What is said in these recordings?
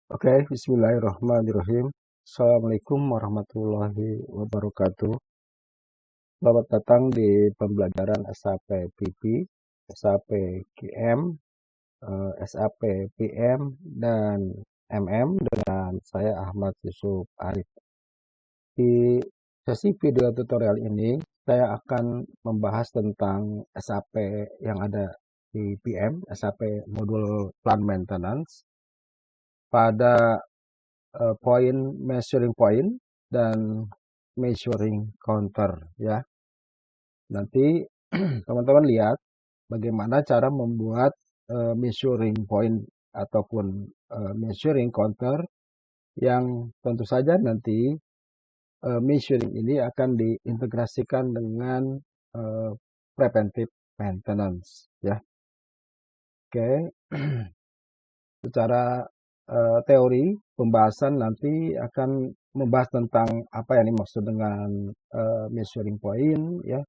Oke, bismillahirrahmanirrahim. Assalamualaikum warahmatullahi wabarakatuh. Selamat datang di pembelajaran SAP PP, SAP QM, SAP PM, dan MM dengan saya Ahmad Yusuf Arif. Di sesi video tutorial ini, saya akan membahas tentang SAP yang ada di PM, SAP Modul Plan Maintenance, pada point measuring point dan measuring counter ya. Nanti teman-teman lihat bagaimana cara membuat measuring point ataupun measuring counter yang tentu saja nanti measuring ini akan diintegrasikan dengan preventive maintenance ya. Oke. Secara teori pembahasan nanti akan membahas tentang apa yang dimaksud dengan measuring point ya,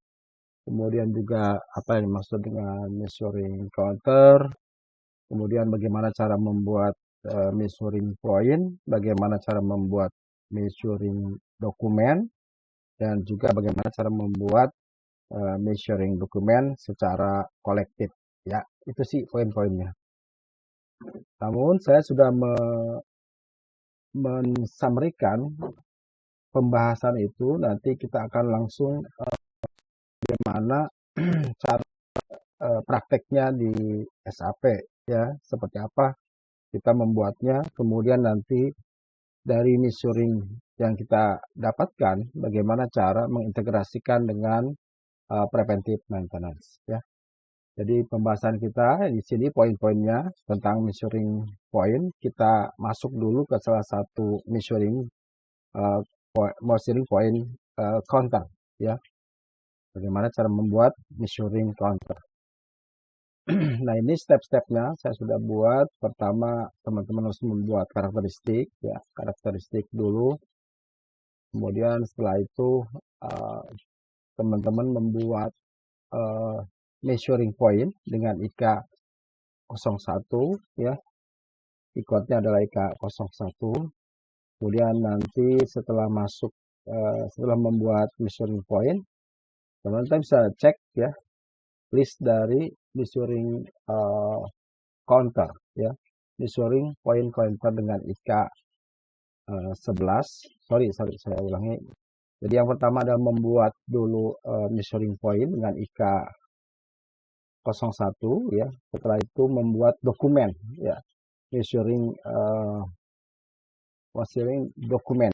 kemudian juga apa yang dimaksud dengan measuring counter, kemudian bagaimana cara membuat measuring point, bagaimana cara membuat measuring dokumen, dan juga bagaimana cara membuat measuring dokumen secara kolektif ya. Itu sih poin-poinnya. Namun saya sudah mensummarikan pembahasan itu, nanti kita akan langsung bagaimana cara prakteknya di SAP ya, seperti apa kita membuatnya, kemudian nanti dari measuring yang kita dapatkan bagaimana cara mengintegrasikan dengan preventive maintenance ya. Jadi pembahasan kita di sini poin-poinnya tentang measuring point, kita masuk dulu ke salah satu measuring point counter ya. Bagaimana cara membuat measuring counter. Nah, ini step-stepnya saya sudah buat. Pertama, teman-teman harus membuat karakteristik ya, karakteristik dulu. Kemudian setelah itu teman-teman membuat measuring point dengan IK 01 ya. Ikutnya adalah IK 01. Kemudian nanti setelah masuk setelah membuat measuring point, teman-teman bisa cek ya list dari measuring counter ya, measuring point counter dengan IK 11. Sorry saya ulangi. Jadi yang pertama adalah membuat dulu measuring point dengan IK 01 ya. Setelah itu membuat dokumen ya, measuring dokumen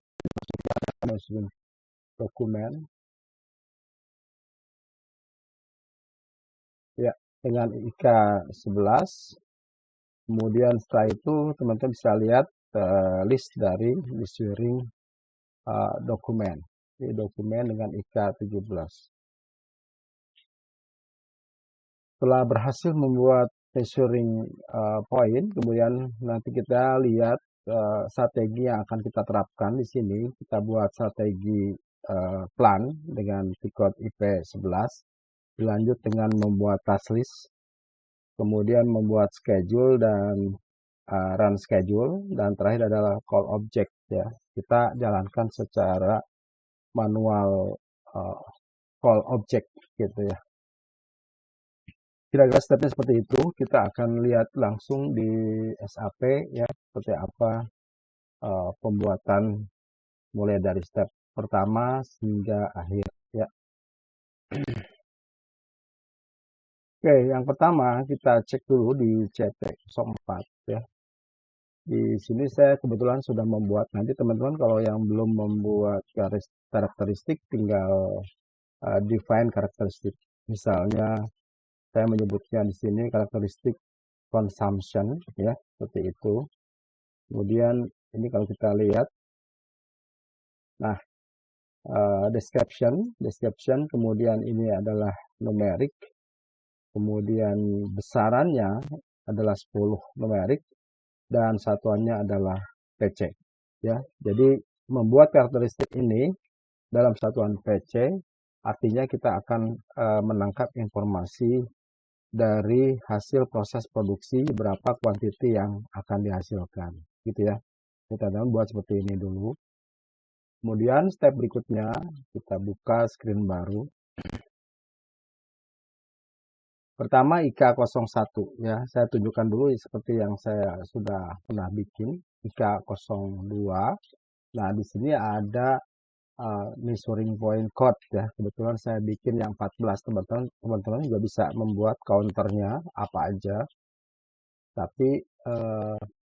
ya dengan IK 11. Kemudian setelah itu teman-teman bisa lihat list dari measuring dokumen. Ini dokumen dengan IK 17. Setelah berhasil membuat measuring point, kemudian nanti kita lihat strategi yang akan kita terapkan di sini. Kita buat strategi plan dengan T-code IP 11. Dilanjut dengan membuat task list, kemudian membuat schedule dan run schedule, dan terakhir adalah call object ya. Kita jalankan secara manual call object gitu ya. Kira-kira stepnya seperti itu. Kita akan lihat langsung di SAP ya, seperti apa pembuatan mulai dari step pertama hingga akhir ya. Oke, yang pertama kita cek dulu di CT04 ya. Di sini saya kebetulan sudah membuat. Nanti teman-teman kalau yang belum membuat karakteristik tinggal define karakteristik. Misalnya saya menyebutnya di sini karakteristik consumption ya, seperti itu. Kemudian ini kalau kita lihat, nah description, kemudian ini adalah numerik, kemudian besarannya adalah 10 numerik, dan satuannya adalah PC ya. Jadi membuat karakteristik ini dalam satuan PC artinya kita akan menangkap informasi dari hasil proses produksi berapa kuantiti yang akan dihasilkan gitu ya. Kita buat seperti ini dulu. Kemudian step berikutnya kita buka screen baru. Pertama IK01 ya, saya tunjukkan dulu seperti yang saya sudah pernah bikin IK02. Nah, di sini ada measuring point code ya. Kebetulan saya bikin yang 14, teman-teman juga bisa membuat counternya apa aja. Tapi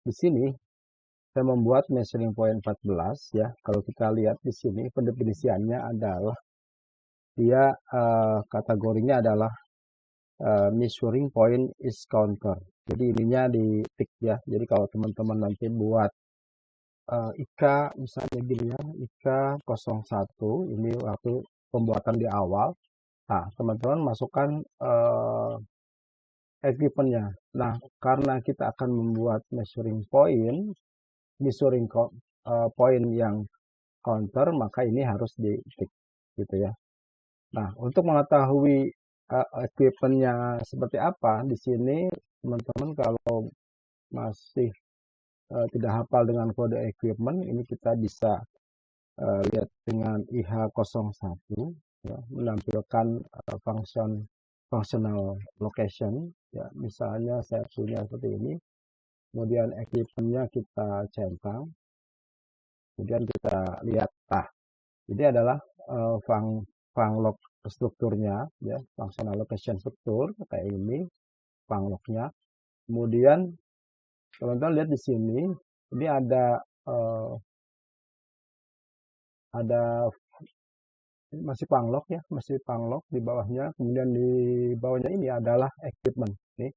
di sini saya membuat measuring point 14 ya. Kalau kita lihat di sini pendefinisiannya adalah dia kategorinya adalah measuring point is counter. Jadi ininya di tick ya. Jadi kalau teman-teman nanti buat IK misalnya gini ya, IK01 ini waktu pembuatan di awal. Nah, teman-teman masukkan equipmentnya. Nah, karena kita akan membuat measuring point yang counter, maka ini harus di tick gitu ya. Nah, untuk mengetahui equipmentnya seperti apa, di sini teman-teman kalau masih tidak hafal dengan kode equipment, ini kita bisa lihat dengan IH01 ya, menampilkan functional location ya, misalnya saya punya seperti ini, kemudian equipmentnya kita centang, kemudian kita lihat, ini adalah funglog strukturnya ya, functional location struktur kayak ini funglognya. Kemudian teman-teman lihat di sini, ini ada masih panglog ya, masih panglog di bawahnya. Kemudian di bawahnya ini adalah equipment. Nih,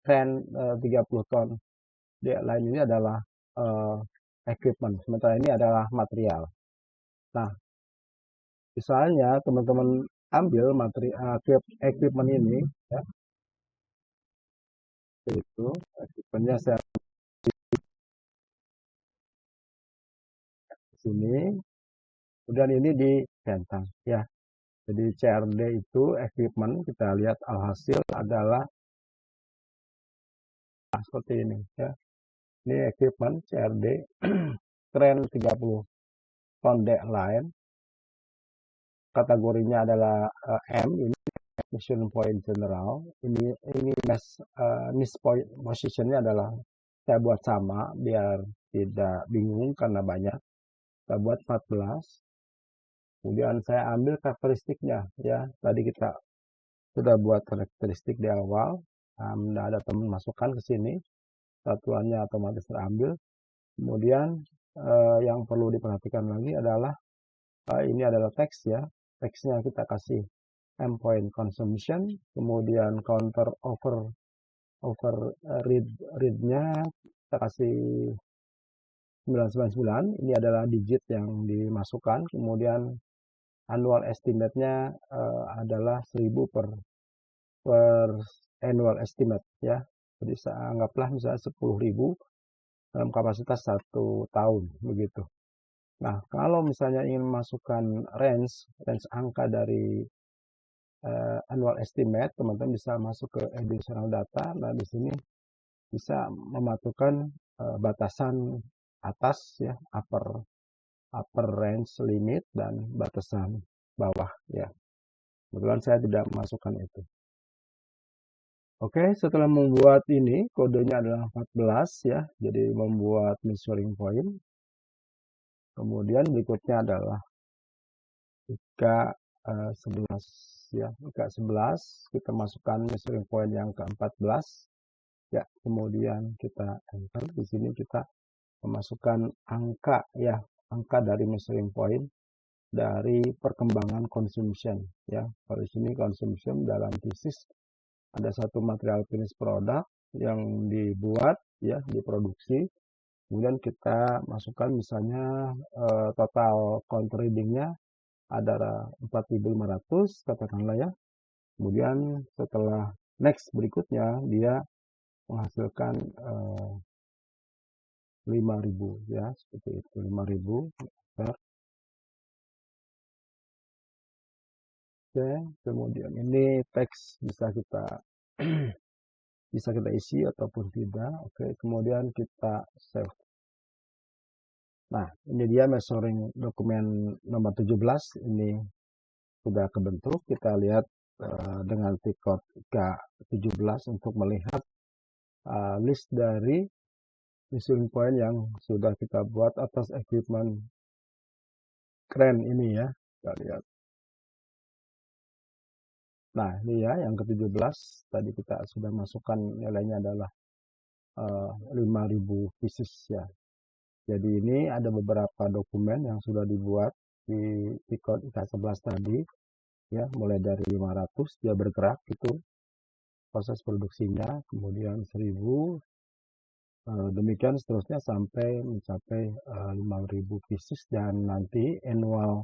crane 30 ton. Di lain ini adalah equipment. Sementara ini adalah material. Nah, misalnya teman-teman ambil material equipment ini, ya, itu equipmentnya saya di sini. Kemudian ini di centang ya. Jadi CRD itu equipment, kita lihat alhasil adalah seperti ini ya. Ini equipment CRD crane 30 ton deck line. Kategorinya adalah M, ini mission point general. Ini miss point positionnya adalah saya buat sama biar tidak bingung karena banyak. Kita buat 14. Kemudian saya ambil karakteristiknya ya. Tadi kita sudah buat karakteristik di awal. Nah, ada teman masukkan ke sini, satuannya otomatis terambil. Kemudian yang perlu diperhatikan lagi adalah ini adalah teks ya. Teksnya kita kasih endpoint consumption, kemudian counter over read-nya kita kasih 999. Ini adalah digit yang dimasukkan. Kemudian annual estimate-nya adalah 1000 per annual estimate ya. Jadi anggaplah misalnya 10.000 dalam kapasitas 1 tahun begitu. Nah, kalau misalnya ingin masukkan range angka dari annual estimate, teman-teman bisa masuk ke additional data. Nah, di sini bisa memasukkan batasan atas ya, upper range limit dan batasan bawah ya. Kebetulan saya tidak masukkan itu. Oke, setelah membuat ini, kodenya adalah 14 ya, jadi membuat measuring point. Kemudian berikutnya adalah IK 11 ya, IK 11 kita masukkan measuring point yang ke-14 ya, kemudian kita enter. Di sini kita memasukkan angka ya, angka dari measuring point dari perkembangan consumption ya. Kalau di sini consumption dalam thesis ada satu material finish product yang dibuat ya, diproduksi. Kemudian kita masukkan misalnya total counter readingnya adalah 4.500 katakanlah ya. Kemudian setelah next berikutnya dia menghasilkan 5.000 ya, seperti itu, 5.000. Oke, kemudian ini teks bisa kita bisa kita isi ataupun tidak. Oke, kemudian kita save. Nah, ini dia measuring dokumen nomor 17, ini sudah kebentuk. Kita lihat dengan T-code K17 untuk melihat list dari measuring point yang sudah kita buat atas equipment crane ini ya. Kita lihat. Nah, ini ya yang ke-17. Tadi kita sudah masukkan nilainya adalah 5.000 pieces ya. Jadi ini ada beberapa dokumen yang sudah dibuat di T-code K11 tadi ya, mulai dari 500 dia bergerak itu proses produksinya, kemudian 1000, demikian seterusnya sampai mencapai 5.000 pieces dan nanti annual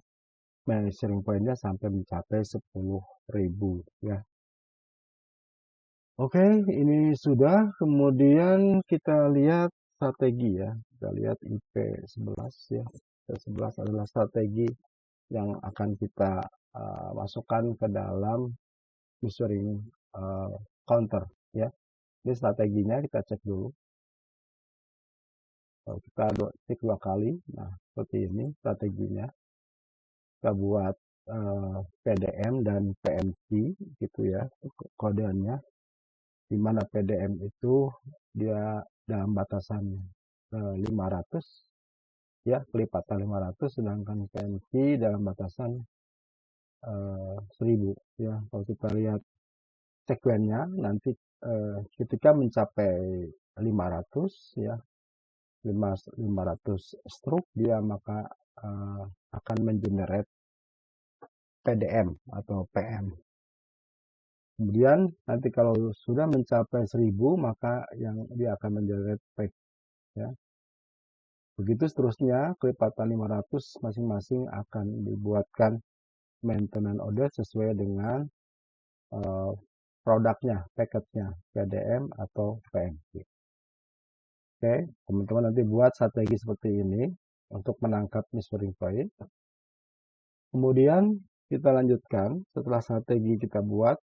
measuring point-nya sampai mencapai 10.000 ya. Oke, ini sudah. Kemudian kita lihat strategi ya. Kita lihat IP11 ya. IP11 adalah strategi yang akan kita masukkan ke dalam measuring counter ya. Ini strateginya kita cek dulu. Kita cek 2 kali. Nah, seperti ini strateginya. Kita buat PDM dan PMC gitu ya, kodenya. Di mana PDM itu dia dalam batasan 500 ya, kelipatan 500, sedangkan PMC dalam batasan 1000 ya. Kalau kita lihat sekuennya nanti ketika mencapai 500 ya, 500 stroke dia maka akan mengenerate PDM atau PM. Kemudian nanti kalau sudah mencapai 1000 maka yang dia akan mengenerate PEG ya. Begitu seterusnya kelipatan 500 masing-masing akan dibuatkan maintenance order sesuai dengan produknya, paketnya, PDM atau PMC. Oke, teman-teman nanti buat strategi seperti ini untuk menangkap measuring point. Kemudian kita lanjutkan, setelah strategi kita buat,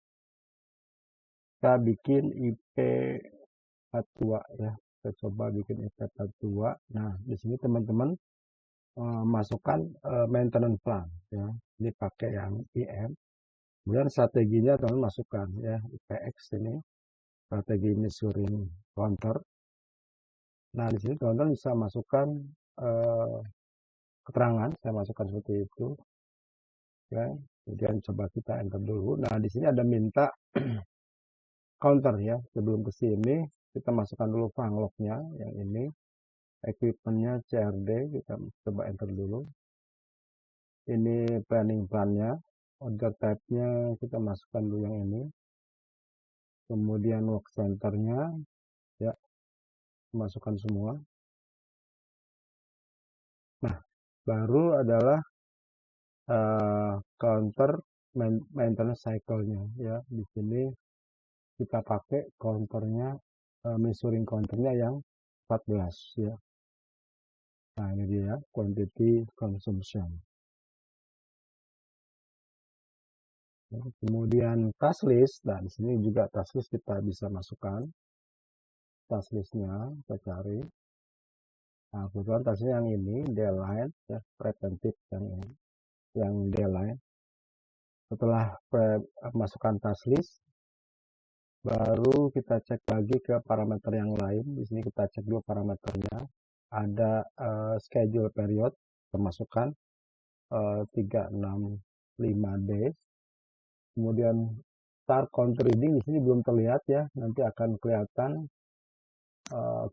kita bikin IP42 ya. Kita coba bikin IP42. Nah, di sini teman-teman masukkan maintenance plan ya. Ini pakai yang IM. Kemudian strateginya teman masukkan ya, IPX ini strategi measuring counter. Nah, di sini teman-teman bisa masukkan keterangan, saya masukkan seperti itu. Ya, kemudian coba kita enter dulu. Nah, di sini ada minta counter ya. Sebelum ke sini kita masukkan dulu funglog-nya yang ini. Equipment-nya CRD, kita coba enter dulu. Ini planning plan-nya. Order type-nya kita masukkan dulu yang ini. Kemudian work center-nya ya, masukkan semua. Nah, baru adalah counter maintenance cycle-nya ya. Di sini kita pakai counternya, measuring counternya yang 14 ya. Nah, ini dia quantity consumption. Kemudian task list. Nah, di sini juga task list kita bisa masukkan task listnya, kita cari. Nah, kebetulan tasknya yang ini deadline ya, preventive yang ini, yang deadline. Setelah masukkan task list, baru kita cek lagi ke parameter yang lain. Di sini kita cek dulu parameternya. Ada schedule period, termasukkan 365 days. Kemudian start counter reading di sini belum terlihat ya, nanti akan kelihatan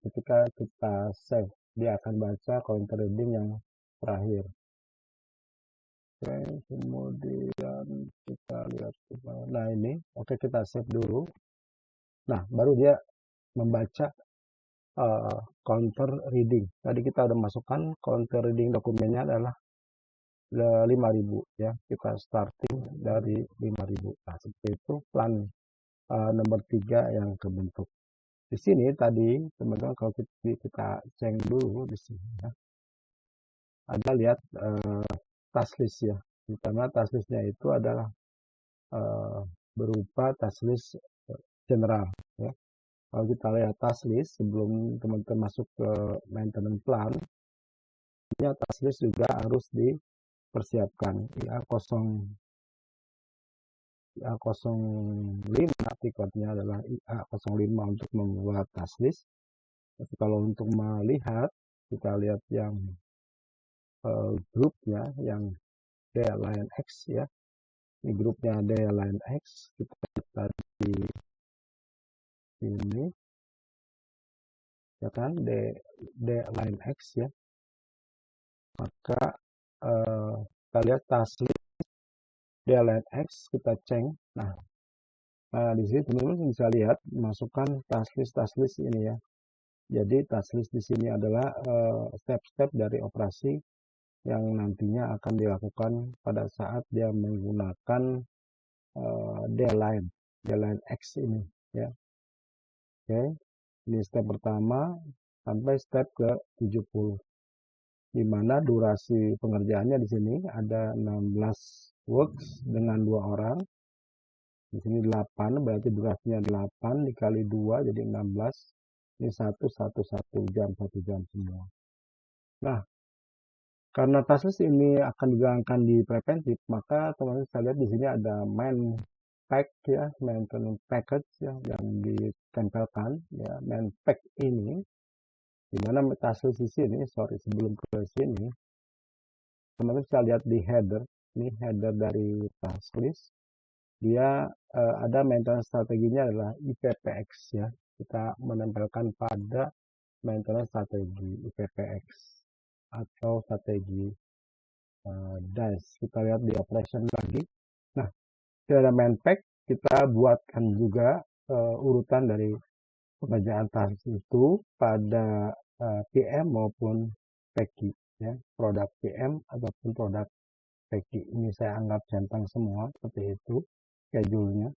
ketika kita save, dia akan baca counter reading yang terakhir. Oke, kemudian kita lihat, nah ini, oke kita save dulu. Nah, baru dia membaca counter reading. Tadi kita udah masukkan counter reading dokumennya adalah 5.000 ya. Kita starting dari 5.000. Nah, seperti itu plan nomor 3 yang kebentuk. Di sini tadi teman-teman kalau kita cek dulu di sini ya. Ada lihat task list ya. Pertama task listnya itu adalah berupa task list general ya. Kalau kita lihat task list sebelum teman-teman masuk ke maintenance plan, artinya task list juga harus dipersiapkan. IA05 tiketnya adalah IA05 untuk membuat task list. Tapi kalau untuk melihat, kita lihat yang grupnya, yang D-Line X ya. Ini grupnya D-Line X. Kita lihat di sini, ya kan, D-Line X ya. Maka kita lihat task list D-Line X, kita cek. Nah, di sini teman-teman bisa lihat masukkan task list ini ya. Jadi task list di sini adalah step-step dari operasi yang nantinya akan dilakukan pada saat dia menggunakan D-Line X ini ya. Oke, ini step pertama sampai step ke 70. Di mana durasi pengerjaannya di sini ada 16 works dengan 2 orang. Di sini 8, berarti durasinya 8 dikali 2 jadi 16. Ini 1 jam semua. Nah, karena task list ini akan dijalankan di preventif, maka teman-teman bisa lihat di sini ada main pack ya, maintenance package ya, yang ditempelkan ya, main pack ini. Di mana task list di sini, sebelum ke sini, teman-teman bisa lihat di header, ini header dari task list. Dia ada maintenance strateginya adalah IPPX ya. Kita menempelkan pada maintenance strategi IPPX atau strategi DICE. Kita lihat di operation lagi. Nah, kita ada main pack, kita buatkan juga urutan dari pengerjaan task itu pada PM maupun PQ ya, produk PM ataupun produk PQ. Ini saya anggap centang semua seperti itu schedule-nya.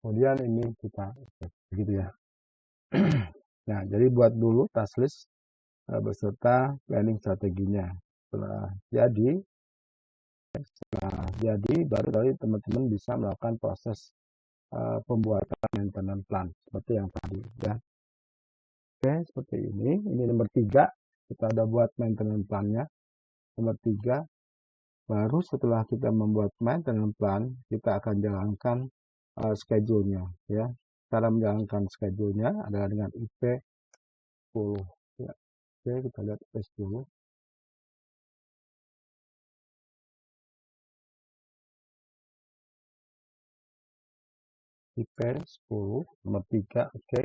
Kemudian ini kita begitu ya. Nah, jadi buat dulu task list beserta planning strateginya. Setelah jadi baru dari teman-teman bisa melakukan proses pembuatan maintenance plan seperti yang tadi ya. Oke, seperti ini. Ini nomor 3. Kita udah buat maintenance plan-nya. Nomor 3. Baru setelah kita membuat maintenance plan, kita akan jalankan schedule-nya ya. Cara menjalankan schedule-nya adalah dengan IP 10 ya. Oke, kita lihat IP 10. IP 10 nomor 3. Oke.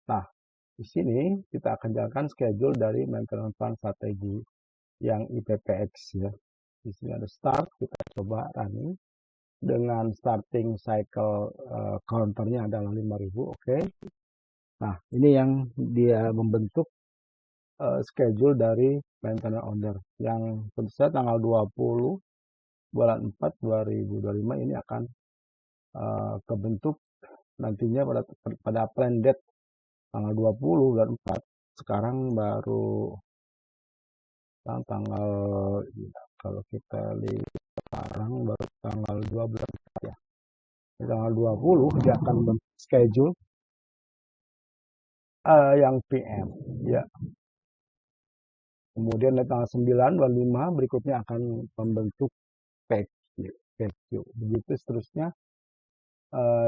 Nah, di sini kita akan jalankan schedule dari maintenance plan strategi yang IPPX ya. Di sini ada start, kita coba running dengan starting cycle counternya adalah 5000. Oke. Nah, ini yang dia membentuk schedule dari maintenance order yang tentu saja tanggal 20 bulan 4 2025 ini akan kebentuk nantinya pada plan date tanggal 20 bulan 4. Sekarang baru tanggal, kalau kita lihat sekarang baru tanggal 12 ya. Di tanggal 20 dia akan schedule yang PM ya. Kemudian di tanggal 9 bulan 5 berikutnya akan membentuk PQ. Begitu seterusnya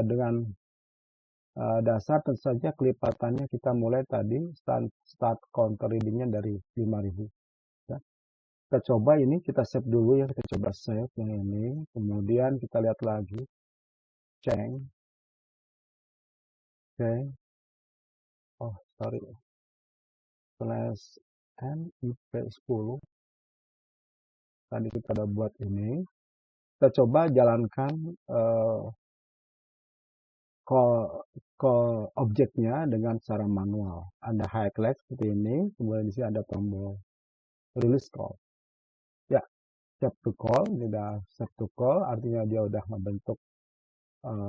dengan dasar tentu saja kelipatannya kita mulai tadi start counter readingnya dari 5000 ya. Kita coba ini, kita save dulu ya, kita coba save yang ini, kemudian kita lihat lagi change. Oke. Oh sorry, slash n IP10 tadi kita udah buat ini. Kita coba jalankan call objeknya dengan cara manual. Ada highlight seperti ini, kemudian di sini ada tombol release call. Ya, set to call, ini udah set to call, artinya dia udah membentuk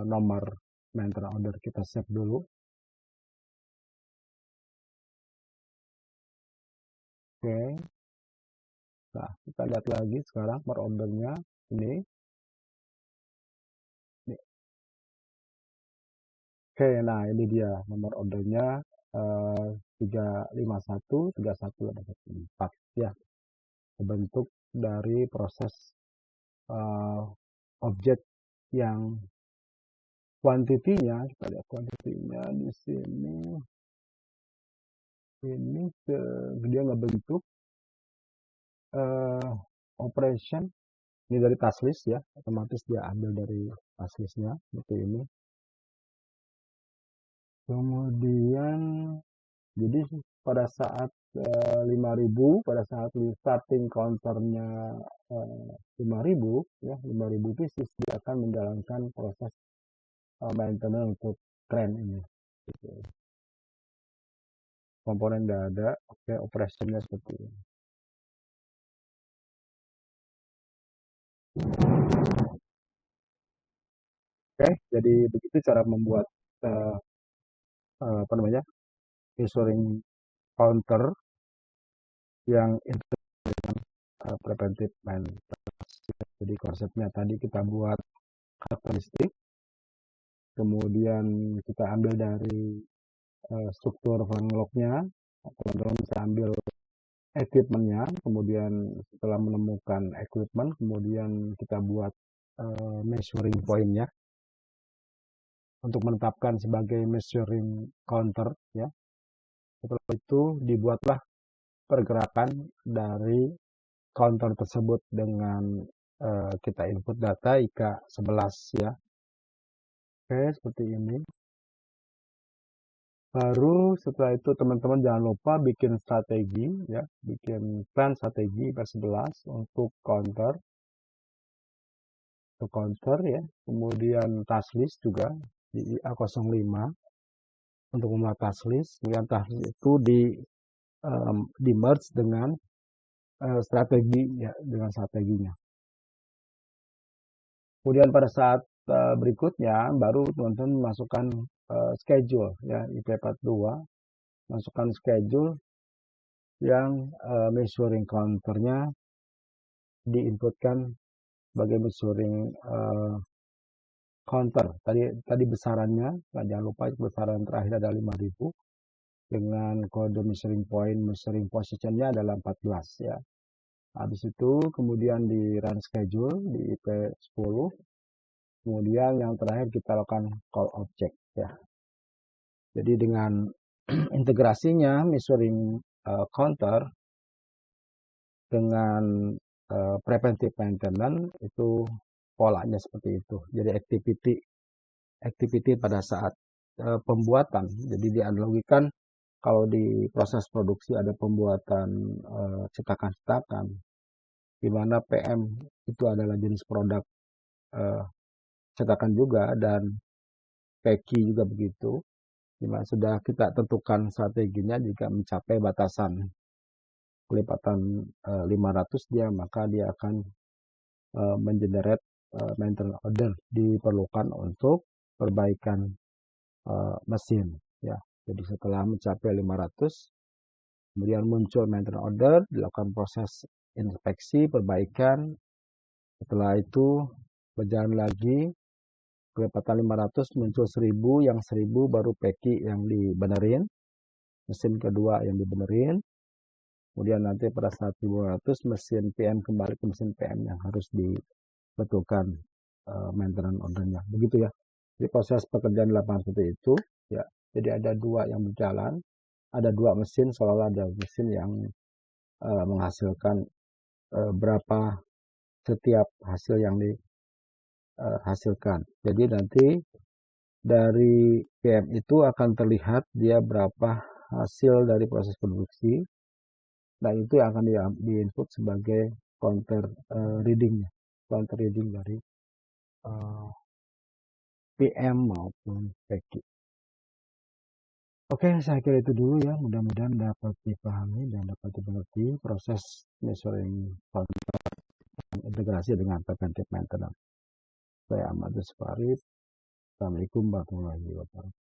nomor maintenance order. Kita save dulu. Oke. Nah, kita lihat lagi sekarang per ordernya ini. Oke, nah ini dia nomor ordernya 351, 3184 ya. Bentuk dari proses objek yang kuantitinya, kita lihat kuantitinya di sini. Ini dia ngebentuk operation ini dari task list ya, otomatis dia ambil dari task listnya seperti ini. Kemudian jadi pada saat 5000, pada saat starting counternya 5000 ya, 5000 pieces, dia akan menjalankan proses maintenance untuk tren ini gitu. Komponen udah ada, oke, operationnya seperti ini. Oke, jadi begitu cara membuat apa namanya, measuring counter yang preventive maintenance. Jadi konsepnya tadi kita buat karakteristik, kemudian kita ambil dari struktur framework-nya, teman-teman bisa ambil equipment-nya, kemudian setelah menemukan equipment, kemudian kita buat measuring point-nya untuk menetapkan sebagai measuring counter ya. Setelah itu dibuatlah pergerakan dari counter tersebut dengan kita input data IK11 ya. Oke, seperti ini. Baru setelah itu teman-teman jangan lupa bikin strategi ya, bikin plan strategi IK11 untuk counter ya. Kemudian task list juga di IA05 untuk membuat task list. Kemudian task list itu di merge dengan strategi ya, dengan strateginya. Kemudian pada saat berikutnya baru teman-teman masukkan schedule ya, IP42 masukkan schedule yang measuring counternya diinputkan sebagai measuring counter. Tadi besarannya, nah jangan lupa besaran terakhir adalah 5000 dengan kode measuring point, measuring positionnya adalah 14 ya. Habis itu kemudian di run schedule di IP10. Kemudian yang terakhir kita lakukan call object ya. Jadi dengan integrasinya measuring counter dengan preventive maintenance itu polanya seperti itu. Jadi activity pada saat pembuatan. Jadi dianalogikan kalau di proses produksi ada pembuatan cetakan-cetakan, di mana PM itu adalah jenis produk cetakan juga, dan PEKI juga begitu. Dimana sudah kita tentukan strateginya, jika mencapai batasan kelipatan 500 maka dia akan mengenerate maintenance order diperlukan untuk perbaikan mesin ya. Jadi setelah mencapai 500 kemudian muncul maintenance order, dilakukan proses inspeksi perbaikan. Setelah itu berjalan lagi kelipatan 500 muncul 1000, yang 1000 baru PEKI yang dibenerin, mesin kedua yang dibenerin. Kemudian nanti pada saat 200 mesin PM kembali ke mesin PM yang harus dibetulkan maintenance ordernya. Begitu ya. Jadi proses pekerjaan di lapangan seperti itu ya. Jadi ada dua yang berjalan, ada dua mesin, seolah-olah ada mesin yang menghasilkan berapa setiap hasil yang dihasilkan. Jadi nanti dari PM itu akan terlihat dia berapa hasil dari proses produksi. Nah, itu yang akan diinput sebagai counter reading dari PM maupun PEKI. Oke, saya kira itu dulu ya. Mudah-mudahan dapat dipahami dan dapat dimengerti proses measuring counter integrasi dengan preventive maintenance. Saya Ahmad Farid. Assalamualaikum warahmatullahi wabarakatuh.